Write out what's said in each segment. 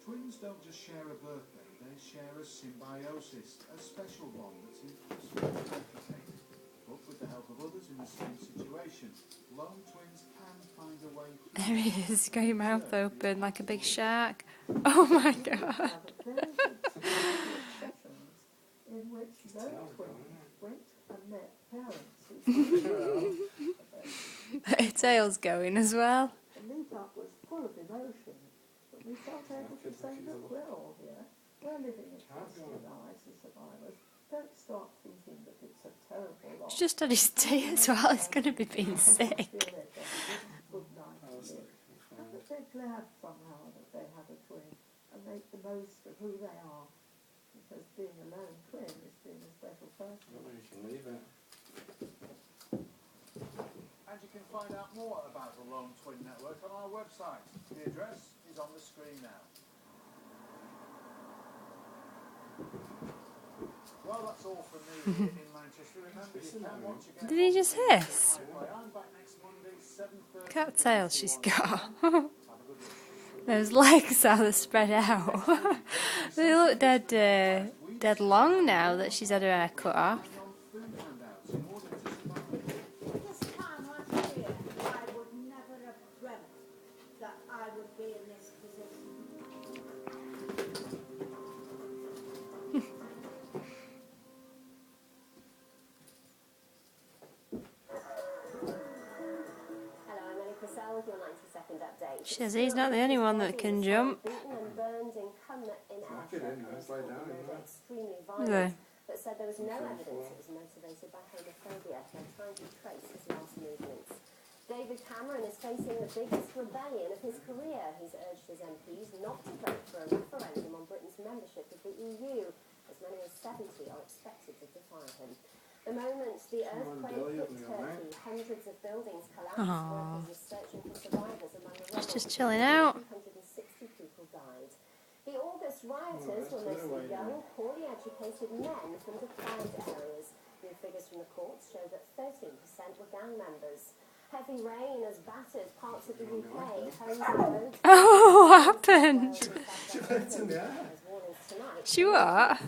Twins don't just share a birthday, they share a symbiosis, a special bond that's impossible to replicate. But with the help of others in the same situation, lone twins can find a way to... There he is, got your mouth open like a big shark. Oh my god. In which lone twins went and met parents who Her tail's going as well. the meet-up was full of emotion, but we felt able to say that we're all here. We're living in positive lives as survivors. Don't start thinking that it's a terrible loss. He's just had his tea as well, he's going to be being sick. Good night to live. And that they're glad somehow that they had a twin and make the most of who they are. Because being a lone twin is being a special person. You can leave it. And you can find out more about the Lone Twin Network on our website. The address is on the screen now. Well, that's all from me here in Manchester. Remember, you can watch again. Did he just hiss? I'm back next Monday, 7:30. Look how tail she's got. Those legs, how they're spread out. They look dead long now that she's had her hair cut off. This time last year, I would never have dreamt that I would be in this position. Hello, I'm Ellie Purcell with your 90-second update. She says he's not the only one that can jump. Beaten and burned in Cumnor in Get in, let's lay down. extremely Okay. violent, but said there was no evidence it was motivated by homophobia. They're trying to trace his last movements. David Cameron is facing the biggest rebellion of his career. He's urged his MPs not to vote for a referendum on Britain's membership of the EU. As many as 70 are expected to defy him. The moment the earthquake hit Turkey, hundreds of buildings collapsed. Workers are searching for survivors among the She's rubble. just chilling out. 260 people died. The August rioters were mostly young, poorly educated men from deprived areas. New figures from the courts show that 13% were gang members. Heavy rain has battered parts of the UK. Homes and roads. Oh, what happened? She went in the air. There's warnings tonight. She what? I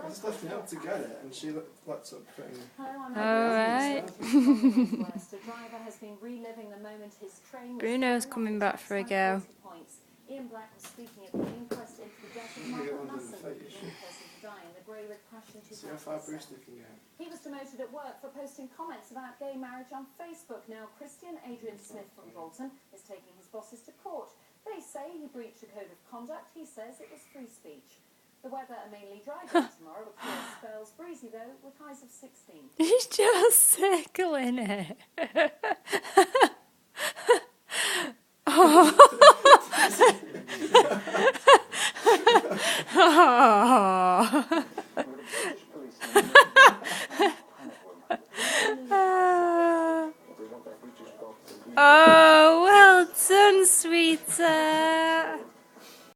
was lifting up to get it, and she lets up putting... Alright. The driver has been reliving the moment his train was Bruno's coming back for a go. points. Ian Black was speaking at the inquest into the death of Michael Nusson, the young person to die in the Greywood crash in See how far 2007. Brewster can get. He was demoted at work for posting comments about gay marriage on Facebook. Now, Christian Adrian Smith from Bolton is taking his bosses to court. They say he breached a code of conduct. He says it was free speech. The weather, a mainly dry day tomorrow, with clear spells. Breezy, though, with highs of 16. He's just circling it.